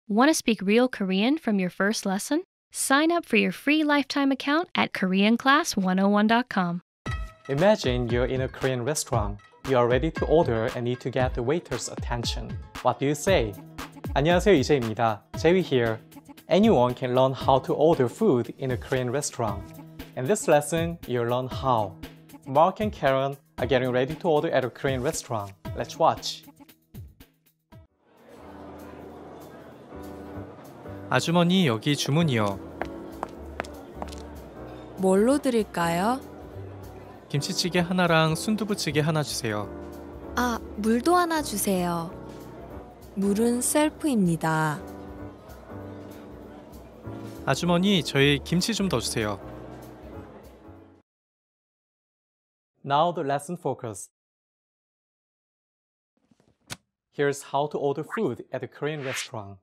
Want to speak real Korean from your first lesson? Sign up for your free lifetime account at KoreanClass101.com. Imagine you're in a Korean restaurant. You are ready to order and need to get the waiter's attention. What do you say? 안녕하세요, 이재입니다. Jae here. Anyone can learn how to order food in a Korean restaurant. In this lesson, you'll learn how. Mark and Karen are getting ready to order at a Korean restaurant. Let's watch. 아주머니, 여기 주문이요. 뭘로 드릴까요? 김치찌개 하나랑 순두부찌개 하나 주세요. 아, 물도 하나 주세요. 물은 셀프입니다. 아주머니, 저희 김치 좀 더 주세요. Now the lesson focus. Here's how to order food at a Korean restaurant.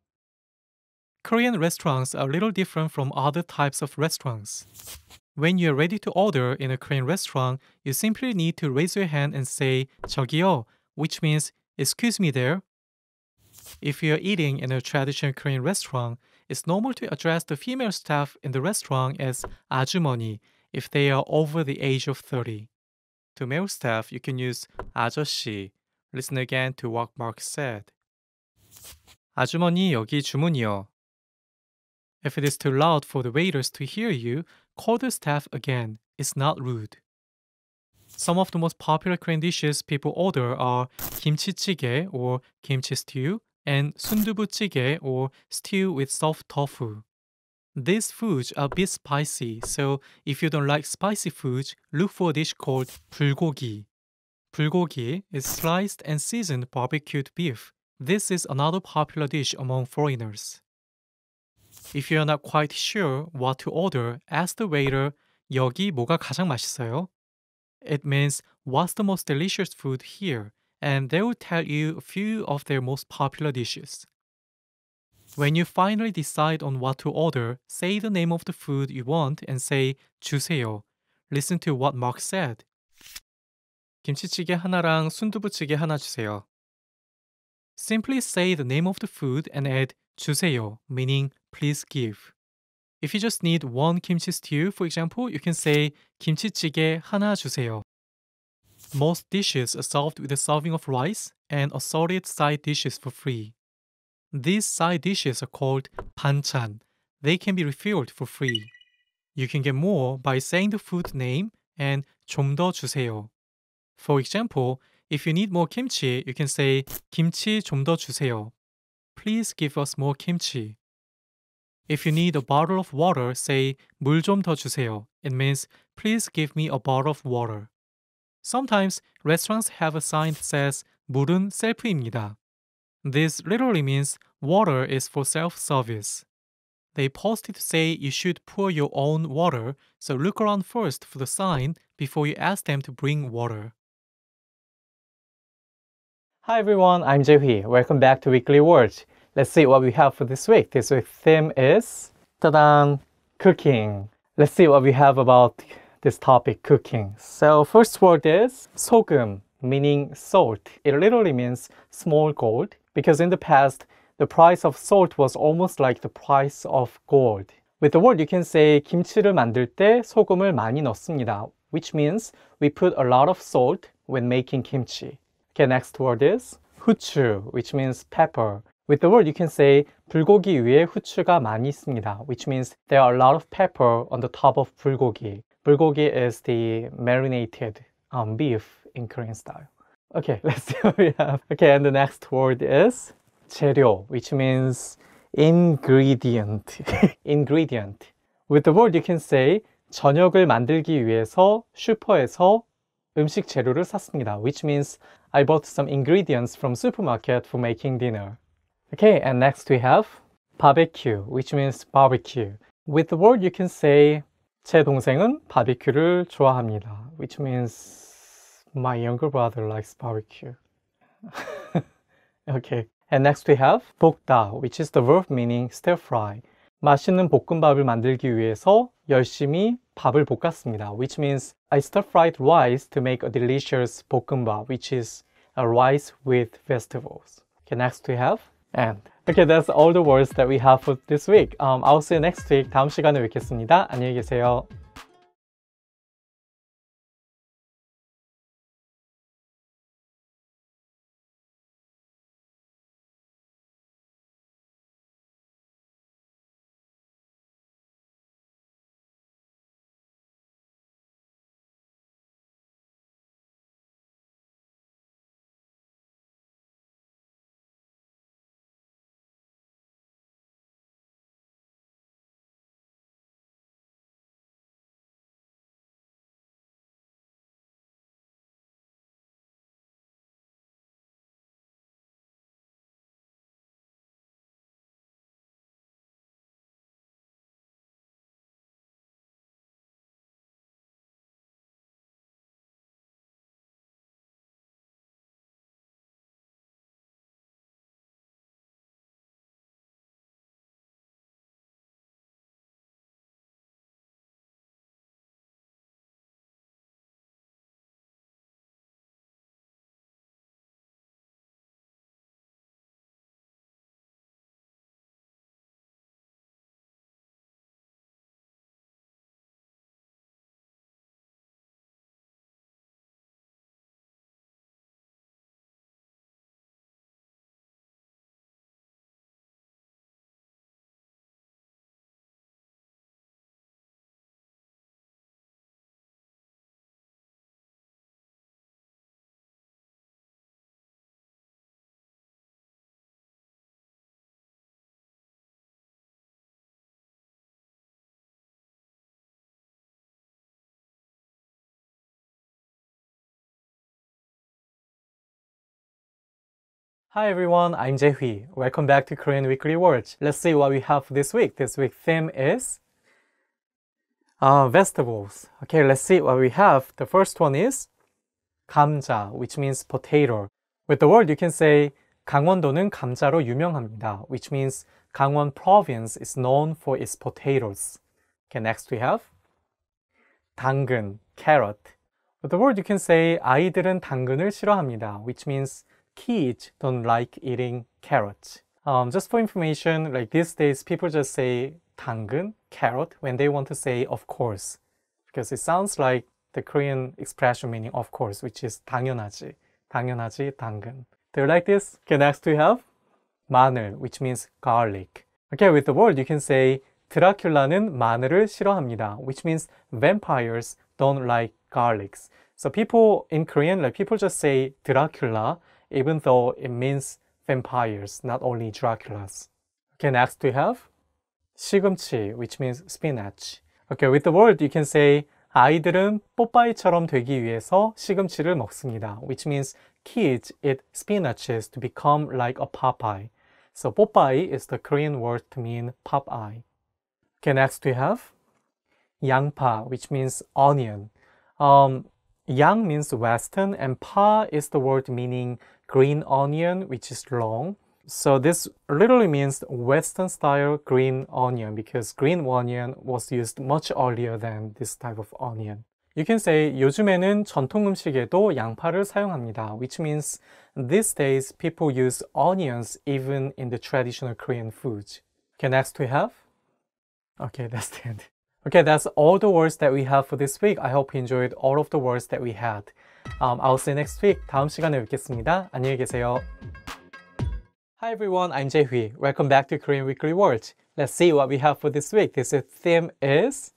Korean restaurants are a little different from other types of restaurants. When you're ready to order in a Korean restaurant, you simply need to raise your hand and say 저기요, which means excuse me there. If you're eating in a traditional Korean restaurant, it's normal to address the female staff in the restaurant as 아주머니 if they are over the age of 30. To male staff, you can use 아저씨. Listen again to what Mark said. 아주머니, 여기 주문이요. If it is too loud for the waiters to hear you, call the staff again. It's not rude. Some of the most popular Korean dishes people order are 김치찌개 or kimchi stew and 순두부찌개 or stew with soft tofu. These foods are a bit spicy, so if you don't like spicy foods, look for a dish called 불고기. 불고기 is sliced and seasoned barbecued beef. This is another popular dish among foreigners. If you're not quite sure what to order, ask the waiter, 여기 뭐가 가장 맛있어요? It means, what's the most delicious food here? And they will tell you a few of their most popular dishes. When you finally decide on what to order, say the name of the food you want and say 주세요. Listen to what Mark said. 김치찌개 하나랑 순두부찌개 하나 주세요. Simply say the name of the food and add 주세요, meaning please give. If you just need one kimchi stew, for example, you can say 김치찌개 하나 주세요. Most dishes are served with a serving of rice and assorted side dishes for free. These side dishes are called 반찬. They can be refilled for free. You can get more by saying the food name and 좀 더 주세요. For example, if you need more kimchi, you can say 김치 좀 더 주세요. Please give us more kimchi. If you need a bottle of water, say 물 좀 더 주세요. It means please give me a bottle of water. Sometimes restaurants have a sign that says 물은 셀프입니다. This literally means water is for self-service. They post it to say you should pour your own water, so look around first for the sign before you ask them to bring water. Hi everyone, I'm Jae. Welcome back to Weekly Words. Let's see what we have for this week. This week's theme is ta-da, cooking. Let's see what we have about this topic, cooking. So first word is 소금, meaning salt. It literally means small gold because in the past, the price of salt was almost like the price of gold. With the word, you can say 김치를 만들 때 소금을 많이 넣습니다, which means we put a lot of salt when making kimchi. Okay, next word is 후추, which means pepper. With the word, you can say 불고기 위에 후추가 많이 있습니다, which means there are a lot of pepper on the top of 불고기. 불고기 is the marinated beef in Korean style. Okay, let's see what we have. Okay, and the next word is 재료, which means ingredient. ingredient. With the word, you can say 저녁을 만들기 위해서 슈퍼에서 음식 재료를 샀습니다, which means I bought some ingredients from supermarket for making dinner. Okay, and next we have barbecue, which means barbecue. With the word, you can say 제 동생은 바비큐를 좋아합니다, which means my younger brother likes barbecue. Okay, and next we have 볶다, which is the verb meaning stir fry. 맛있는 볶음밥을 만들기 위해서 열심히 밥을 볶았습니다, which means I stir-fried rice to make a delicious 볶음밥, which is a rice with vegetables. Okay, next we have And okay, that's all the words that we have for this week. I'll see you next week. 다음 시간에 뵙겠습니다. 안녕히 계세요. Hi everyone, I'm Jae-hui. Welcome back to Korean Weekly Words. Let's see what we have this week. This week's theme is vegetables. Okay, let's see what we have. The first one is 감자, which means potato. With the word, you can say 강원도는 감자로 유명합니다, which means Gangwon province is known for its potatoes. Okay, next we have 당근, carrot. With the word, you can say 아이들은 당근을 싫어합니다, which means kids don't like eating carrots. Just for information, like these days, people just say 당근, carrot, when they want to say of course, because it sounds like the Korean expression meaning of course, which is 당연하지, 당연하지, 당근. Do you like this? Okay, next we have 마늘, which means garlic. Okay, with the word, you can say 드라큘라는 마늘을 싫어합니다, which means vampires don't like garlics. So people in Korean, like people just say Dracula, even though it means vampires, not only Draculas. Okay, next we have 시금치, which means spinach. Okay, with the word you can say 아이들은 뽀빠이처럼 되기 위해서 시금치를 먹습니다, which means kids eat spinaches to become like a Popeye. So 뽀빠이 is the Korean word to mean Popeye. Okay, next we have 양파, which means onion. Yang means western and pa is the word meaning green onion, which is long. So this literally means western style green onion because green onion was used much earlier than this type of onion. You can say 요즘에는 전통 음식에도 양파를 사용합니다, which means these days people use onions even in the traditional Korean foods. Okay, next we have. Okay, that's the end. Okay, that's all the words that we have for this week. I hope you enjoyed all of the words that we had. I'll see you next week. 다음 시간에 뵙겠습니다. 안녕히 계세요. Hi everyone, I'm Jae-hui. Welcome back to Korean Weekly Words. Let's see what we have for this week. This theme is...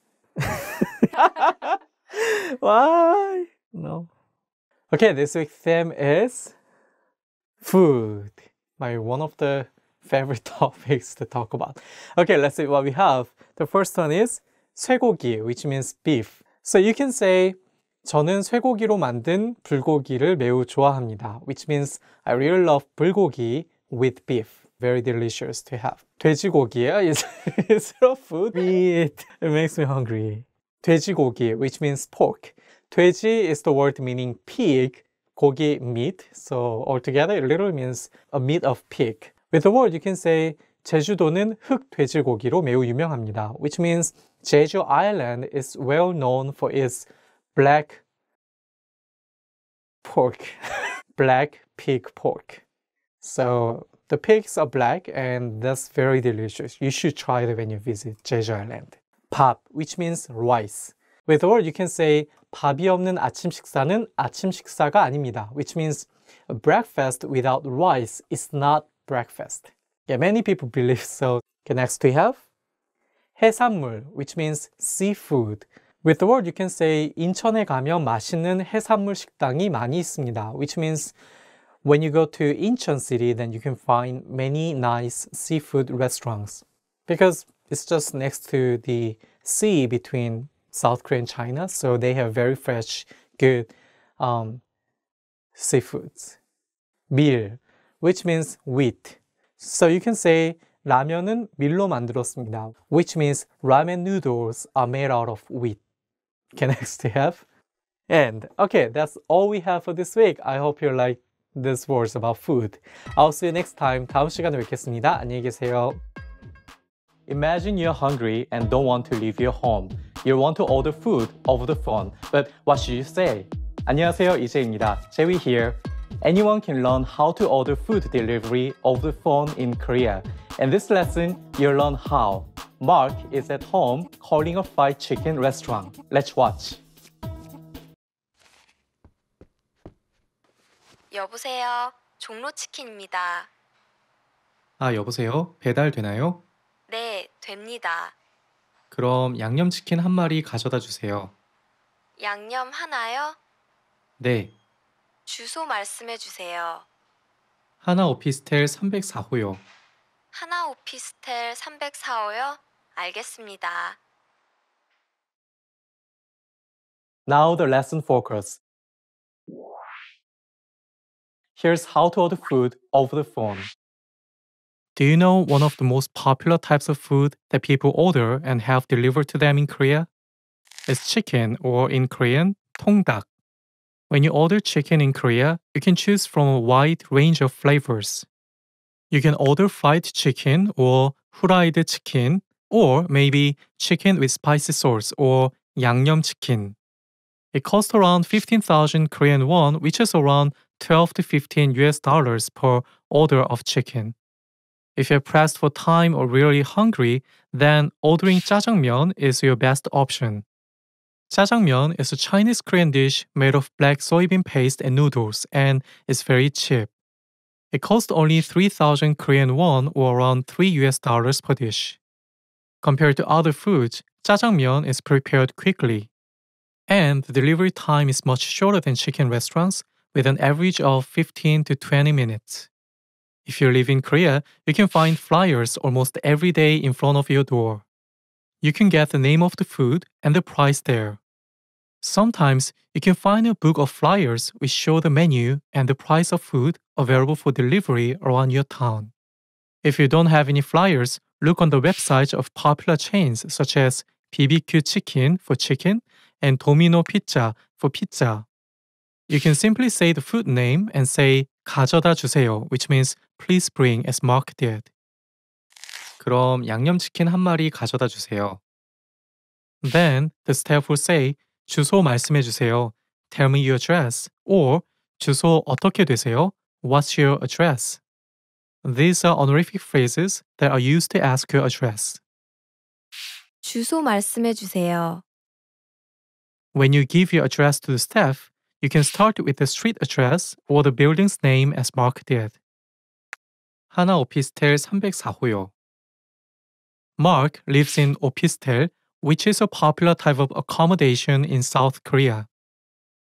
Why? No. Okay, this week's theme is food. One of the favorite topics to talk about. Okay, let's see what we have. The first one is 쇠고기, which means beef. So you can say 저는 쇠고기로 만든 불고기를 매우 좋아합니다, which means I really love 불고기 with beef. Very delicious to have. 돼지고기야? Is it a food? Meat. It makes me hungry. 돼지고기, which means pork. 돼지 is the word meaning pig, 고기 meat. So altogether it literally means a meat of pig. With the word you can say 제주도는 흑돼지고기로 매우 유명합니다, which means Jeju Island is well known for its black pork, black pig pork. So The pigs are black and that's very delicious. You should try it when you visit Jeju Island. 밥, which means rice. With the word you can say 밥이 없는 아침 식사는 아침 식사가 아닙니다, which means a breakfast without rice is not breakfast. Yeah, many people believe so. Okay, next we have 해산물, which means seafood. With the word you can say 인천에 가면 맛있는 해산물 식당이 많이 있습니다, which means when you go to Incheon city, then you can find many nice seafood restaurants because it's just next to the sea between South Korea and China, so they have very fresh, good seafoods. 밀, which means wheat. So you can say 라면은 밀로 만들었습니다, which means ramen noodles are made out of wheat. Okay, next we have. And okay, that's all we have for this week. I hope you like these words about food. I'll see you next time. 다음 시간에 뵙겠습니다. 안녕히 계세요. Imagine you're hungry and don't want to leave your home. You want to order food over the phone, but what should you say? 안녕하세요, 이재입니다. Jewi here. Anyone can learn how to order food delivery over the phone in Korea. In this lesson, you'll learn how. Mark is at home calling a fried chicken restaurant. Let's watch. 여보세요. 종로치킨입니다. 아, 여보세요? 배달 되나요? 네, 됩니다. 그럼 양념치킨 한 마리 가져다 주세요. 양념 하나요? 네, 주소 말씀해 주세요. 하나 오피스텔 304호요. 하나 오피스텔 304호요? 알겠습니다. Now the lesson focus. Here's how to order food over the phone. Do you know one of the most popular types of food that people order and have delivered to them in Korea? It's chicken, or in Korean, 통닭. When you order chicken in Korea, you can choose from a wide range of flavors. You can order fried chicken or 후라이드 chicken, or maybe chicken with spicy sauce or 양념 chicken. It costs around 15,000 Korean won, which is around 12 to 15 US dollars per order of chicken. If you're pressed for time or really hungry, then ordering jjajangmyeon is your best option. Jjajangmyeon is a Chinese Korean dish made of black soybean paste and noodles, and is very cheap. It costs only 3,000 Korean won or around 3 US dollars per dish. Compared to other foods, jjajangmyeon is prepared quickly. And the delivery time is much shorter than chicken restaurants, with an average of 15 to 20 minutes. If you live in Korea, you can find flyers almost every day in front of your door. You can get the name of the food and the price there. Sometimes you can find a book of flyers which show the menu and the price of food available for delivery around your town. If you don't have any flyers, look on the websites of popular chains such as BBQ Chicken for chicken and Domino Pizza for pizza. You can simply say the food name and say 가져다 주세요, which means please bring, as Mark did. 그럼 양념치킨 한 마리 가져다 주세요. Then the staff will say 주소 말씀해 주세요. Tell me your address. Or 주소 어떻게 되세요? What's your address? These are honorific phrases that are used to ask your address. 주소 말씀해 주세요. When you give your address to the staff, you can start with the street address or the building's name as Mark did. 하나 오피스텔 304호요. Mark lives in 오피스텔, which is a popular type of accommodation in South Korea.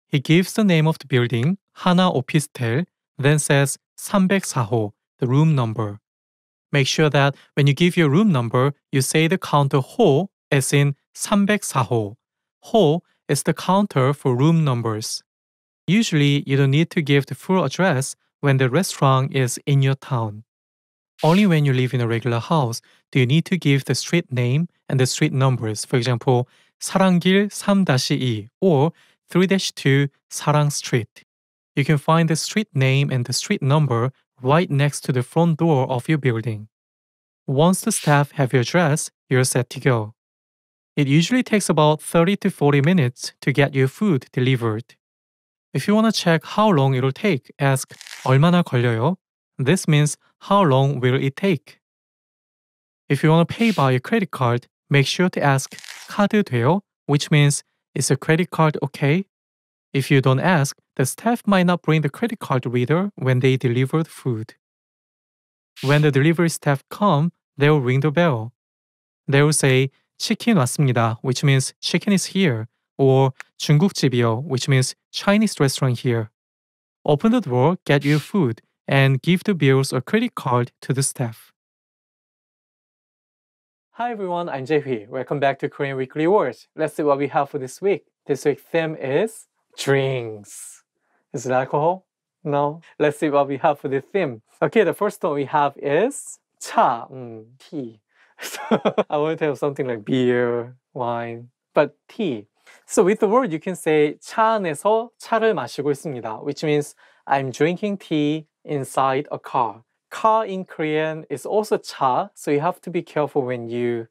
He gives the name of the building, 하나 오피스텔, then says 304호, the room number. Make sure that when you give your room number, you say the counter 호 as in 304호. 호 is the counter for room numbers. Usually, you don't need to give the full address when the restaurant is in your town. Only when you live in a regular house do you need to give the street name and the street numbers. For example, 사랑길 3-2 or 3-2 사랑 Street. You can find the street name and the street number right next to the front door of your building. Once the staff have your address, you're set to go. It usually takes about 30 to 40 minutes to get your food delivered. If you want to check how long it'll take, ask 얼마나 걸려요? This means how long will it take? If you want to pay by a credit card, make sure to ask 카드 돼요? Which means, is a credit card okay? If you don't ask, the staff might not bring the credit card reader when they deliver the food. When the delivery staff come, they'll ring the bell. They'll say, 치킨 왔습니다, which means chicken is here, or 중국집이요, which means Chinese restaurant here. Open the door, get your food, and give the bills or credit card to the staff. Hi everyone, I'm Jae-hui. Welcome back to Korean Weekly Words. Let's see what we have for this week. This week's theme is drinks. Is it alcohol? No. Let's see what we have for the theme. Okay, the first one we have is 차, tea. So I wanted to have something like beer, wine, but tea. So with the word, you can say 차 안에서 차를 마시고 있습니다, which means I'm drinking tea inside a car. Car in Korean is also 차, so you have to be careful when you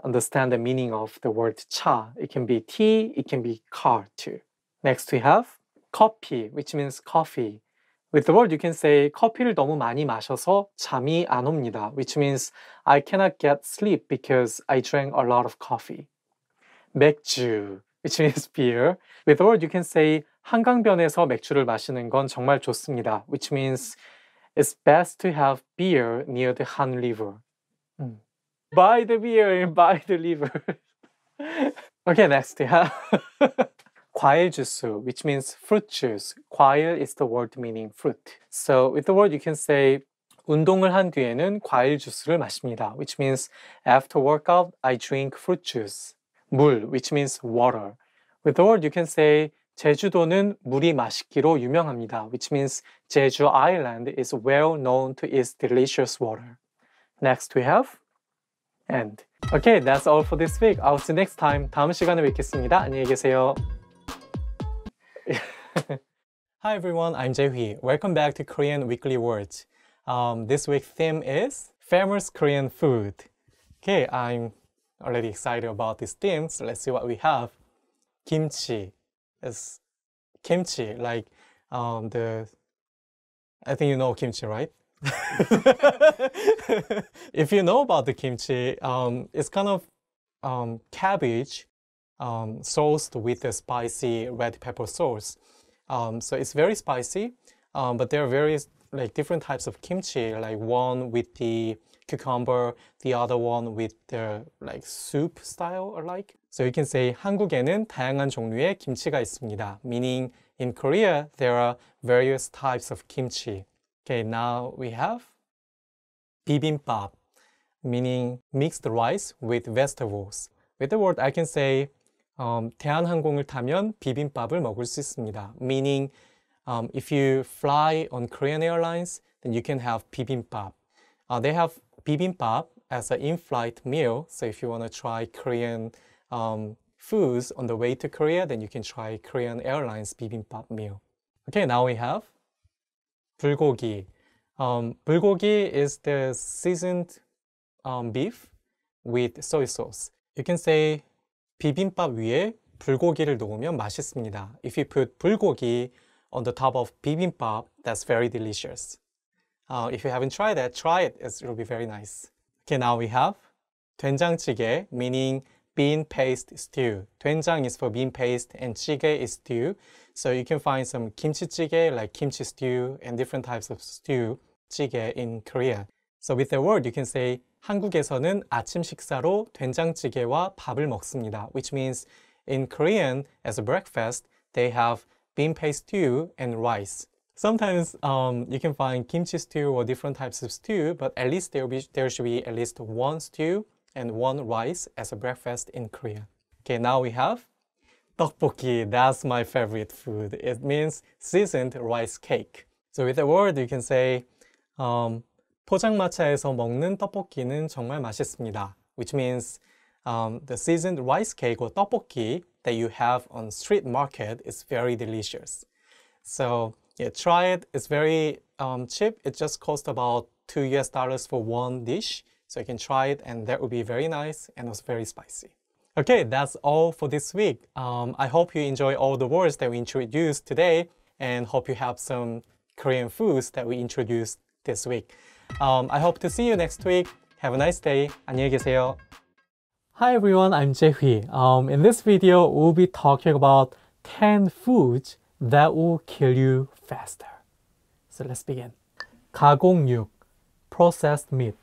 understand the meaning of the word 차. It can be tea, it can be car too. Next we have 커피, which means coffee. With the word, you can say 커피를 너무 많이 마셔서 잠이 안 옵니다, which means I cannot get sleep because I drank a lot of coffee. 맥주, which means beer. With the word, you can say 한강변에서 맥주를 마시는 건 정말 좋습니다, which means it's best to have beer near the Han River. Buy the beer and buy the liver. Okay, next we have 과일 주스, which means fruit juice. 과일 is the word meaning fruit. So with the word, you can say 운동을 한 뒤에는 과일 주스를 마십니다, which means after workout, I drink fruit juice. 물, which means water. With the word, you can say 제주도는 물이 맛있기로 유명합니다, which means Jeju Island is well known to its delicious water. Next we have and. Okay, that's all for this week. I'll see you next time. 다음 시간에 뵙겠습니다. 안녕히 계세요. Hi everyone, I'm Jae-hui. Welcome back to Korean Weekly Words. This week's theme is famous Korean food. Okay, I'm already excited about this theme, so let's see what we have. Kimchi. It's kimchi, like I think you know kimchi, right? If you know about the kimchi, it's kind of cabbage sauced with a spicy red pepper sauce. So it's very spicy, but there are various different types of kimchi, like one with the cucumber, the other one with the soup style or like. So you can say 한국에는 다양한 종류의 김치가 있습니다, meaning in Korea there are various types of kimchi. Okay, now we have bibimbap, meaning mixed rice with vegetables. With the word, I can say 대한항공을 타면 비빔밥을 먹을 수 있습니다, meaning if you fly on Korean Airlines, then you can have bibimbap. They have bibimbap as an in-flight meal, so if you want to try Korean foods on the way to Korea, then you can try Korean Airlines bibimbap meal. Okay, now we have 불고기. 불고기 is the seasoned beef with soy sauce. You can say 비빔밥 위에 불고기를 놓으면 맛있습니다. If you put 불고기 on the top of bibimbap, that's very delicious. If you haven't tried that, try it. It'll be very nice. Okay, now we have 된장찌개, meaning bean paste stew. 된장 is for bean paste and 찌개 is stew. So you can find some kimchi-찌개, like kimchi stew, and different types of stew, 찌개, in Korea. So with the word, you can say 한국에서는 아침 식사로 된장찌개와 밥을 먹습니다, which means in Korean, as a breakfast, they have bean paste stew and rice. Sometimes you can find kimchi stew or different types of stew, but at least there should be at least one stew and one rice as a breakfast in Korea. Okay, now we have 떡볶이. That's my favorite food. It means seasoned rice cake. So with the word, you can say 포장마차에서 먹는 떡볶이는 정말 맛있습니다, which means the seasoned rice cake or 떡볶이 that you have on street market is very delicious. So yeah, try it. It's very cheap. It just costs about $2 for one dish. So you can try it, and that would be very nice and also very spicy. Okay, that's all for this week. I hope you enjoy all the words that we introduced today, and hope you have some Korean foods that we introduced this week. I hope to see you next week. Have a nice day. 안녕히 계세요. Hi everyone, I'm Jae-hui. In this video, we'll be talking about 10 foods that will kill you faster. So let's begin. 가공육, processed meat.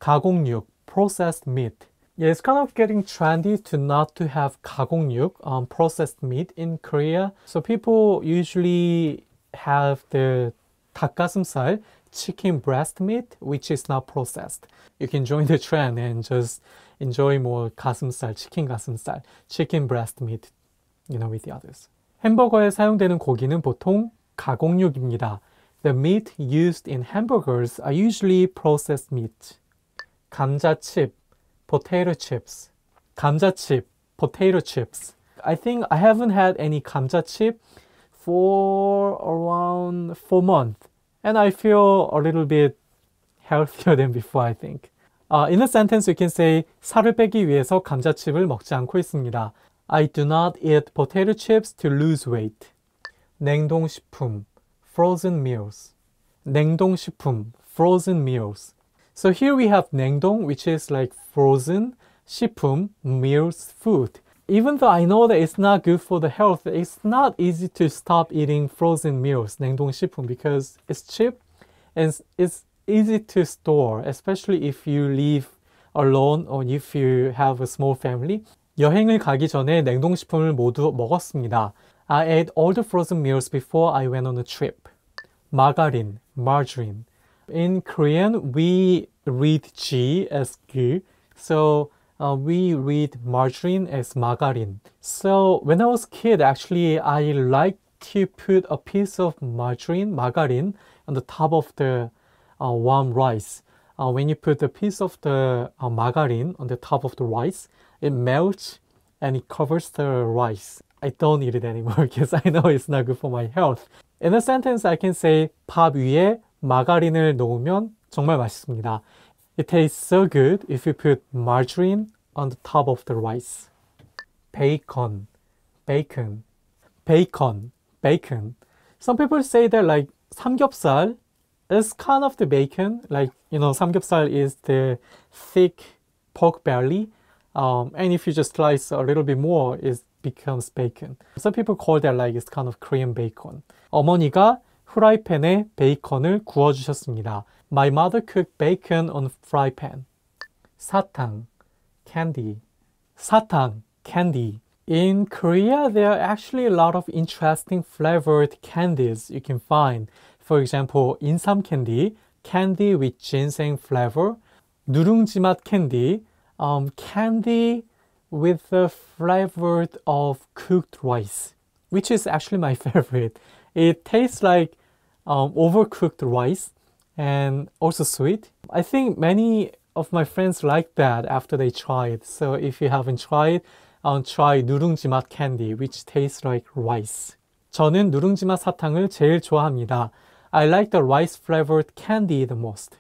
가공육, processed meat. Yeah, it's kind of getting trendy to not to have 가공육, processed meat in Korea. So people usually have the 닭가슴살, chicken breast meat, which is not processed. You can join the trend and just enjoy more 가슴살, chicken breast meat, with the others. 햄버거에 사용되는 고기는 보통 가공육입니다. The meat used in hamburgers are usually processed meat. 감자칩, potato chips. 감자칩, potato chips. I think I haven't had any 감자칩 for around 4 months. And I feel a little bit healthier than before, I think. In a sentence, you can say, 살을 빼기 위해서 감자칩을 먹지 않고 있습니다. I do not eat potato chips to lose weight. 냉동식품, frozen meals. 냉동식품, frozen meals. So here we have 냉동, which is like frozen, 식품, meals, food. Even though I know that it's not good for the health, it's not easy to stop eating frozen meals, 냉동식품, because it's cheap and it's easy to store, especially if you live alone or if you have a small family. 여행을 가기 전에 냉동식품을 모두 먹었습니다. I ate all the frozen meals before I went on a trip. 마가린, margarine. In Korean, we read G as 그, so we read margarine as margarine. So when I was a kid, actually, I liked to put a piece of margarine on the top of the warm rice. When you put a piece of the margarine on the top of the rice, it melts and it covers the rice. I don't eat it anymore because I know it's not good for my health. In a sentence, I can say 밥 위에 마가린을 넣으면 정말 맛있습니다. It tastes so good if you put margarine on the top of the rice. Bacon, bacon, bacon, bacon. Some people say that like 삼겹살 is kind of the bacon. Like, 삼겹살 is the thick pork belly. And if you just slice a little bit more, it becomes bacon. Some people call that like it's kind of Korean bacon. 어머니가 프라이팬에 베이컨을 구워주셨습니다. My mother cooked bacon on fry pan. 사탕, candy. 사탕, candy. In Korea, there are actually a lot of interesting flavored candies you can find. For example, 인삼 candy, candy with ginseng flavor. 누룽지 맛 candy, candy with the flavor of cooked rice, which is actually my favorite. It tastes like overcooked rice and also sweet. I think many of my friends like that after they try it. So if you haven't tried, try 누룽지 맛 candy, which tastes like rice. 저는 누룽지 맛 사탕을 제일 좋아합니다. I like the rice flavored candy the most.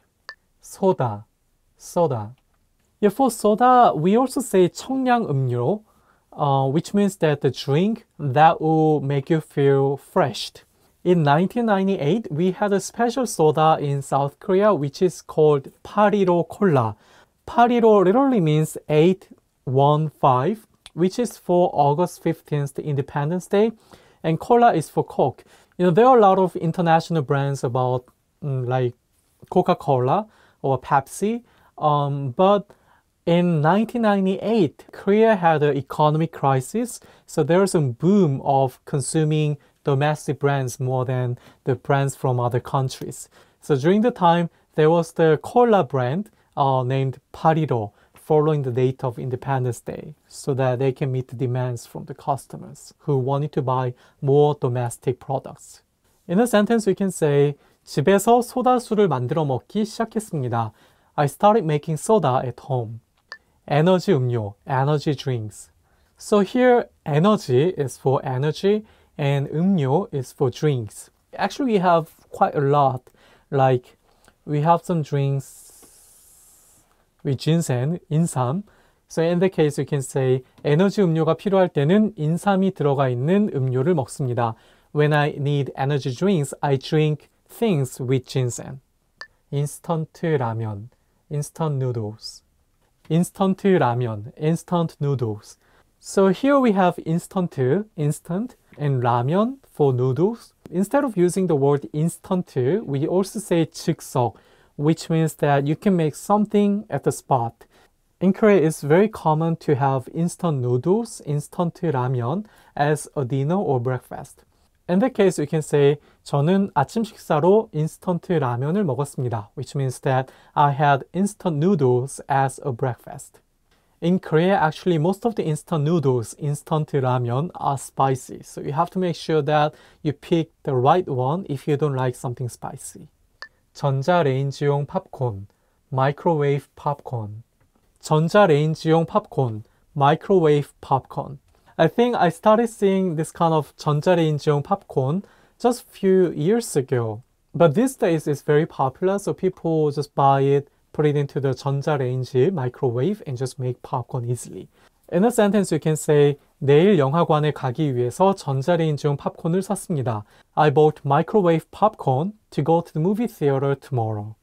소다, soda. Yeah, for soda, we also say 청량 음료, which means that the drink that will make you feel refreshed. In 1998, we had a special soda in South Korea, which is called 815 Cola. 815 literally means 815, which is for August 15th, Independence Day, and Cola is for Coke. There are a lot of international brands about like Coca-Cola or Pepsi, but in 1998, Korea had an economic crisis, so there was a boom of consuming domestic brands more than the brands from other countries. So during the time, there was the cola brand named 815, following the date of Independence Day, so that they can meet the demands from the customers who wanted to buy more domestic products. In a sentence, we can say, 집에서 소다수를 만들어 먹기 시작했습니다. I started making soda at home. 에너지 음료, energy drinks. So here, energy is for energy and 음료 is for drinks. Actually, we have quite a lot. Like, we have some drinks with ginseng, 인삼. So in the case, you can say, 에너지 음료가 필요할 때는 인삼이 들어가 있는 음료를 먹습니다. When I need energy drinks, I drink things with ginseng. 인스턴트 라면, instant noodles. 인스턴트 라면, instant noodles. So here we have instant, and 라면 for noodles. Instead of using the word instant, we also say 즉석, which means that you can make something at the spot. In Korea, it's very common to have instant noodles, instant 라면 as a dinner or breakfast. In that case, you can say 저는 아침 식사로 인스턴트 라면을 먹었습니다, which means that I had instant noodles as a breakfast. In Korea, actually, most of the instant noodles, instant ramen, are spicy. So you have to make sure that you pick the right one if you don't like something spicy. 전자레인지용 팝콘, microwave popcorn. 전자레인지용 팝콘, microwave popcorn. I think I started seeing this kind of 전자레인지용 popcorn just a few years ago. But these days it's very popular, so people just buy it, put it into the 전자레인지 microwave and just make popcorn easily. In a sentence you can say 내일 영화관에 가기 위해서 전자레인지용 팝콘을 샀습니다. I bought microwave popcorn to go to the movie theater tomorrow.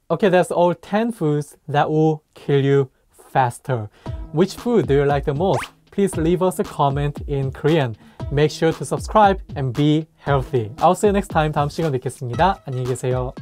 Okay, that's all 10 foods that will kill you faster. Which food do you like the most? Please leave us a comment in Korean. Make sure to subscribe and be healthy. I'll see you next time. 다음 시간에 뵙겠습니다. 안녕히 계세요.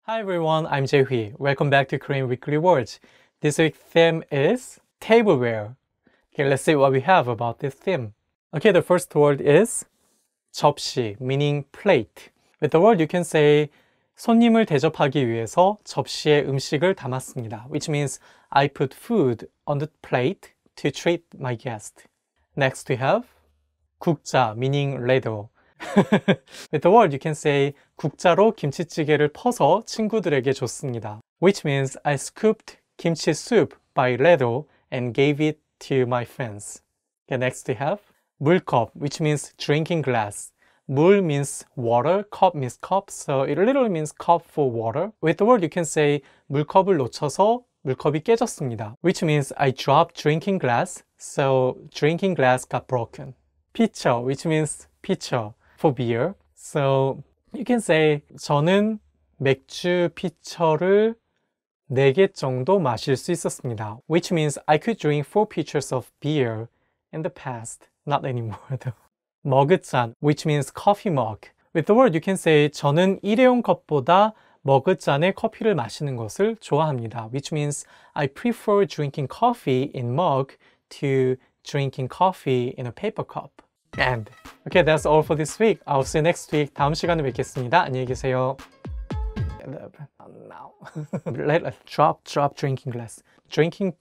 Hi everyone, I'm Jae-hui. Welcome back to Korean Weekly Words. This week's theme is tableware. Okay, let's see what we have about this theme. Okay, the first word is 접시, meaning plate. With the word you can say 손님을 대접하기 위해서 접시에 음식을 담았습니다, which means I put food on the plate to treat my guest. Next we have 국자, meaning ladle. With the word you can say 국자로 김치찌개를 퍼서 친구들에게 줬습니다, which means I scooped kimchi soup by ladle and gave it to my friends. Okay, next we have 물컵, which means drinking glass. 물 means water, cup means cup, so it literally means cup for water. With the word you can say 물컵을 놓쳐서 물컵이 깨졌습니다, which means I dropped drinking glass, so drinking glass got broken. pitcher, which means pitcher for beer. So you can say 저는 맥주 피처를 4개 정도 마실 수 있었습니다, which means I could drink 4 pitchers of beer in the past. Not anymore though. 머그잔, which means coffee mug. With the word you can say 저는 일회용 컵보다 머그잔에 커피를 마시는 것을 좋아합니다, which means I prefer drinking coffee in mug to drinking coffee in a paper cup. And okay, that's all for this week. I'll see you next week. 다음 시간에 뵙겠습니다. 안녕히 계세요. Now, drop drinking glass. Drinking.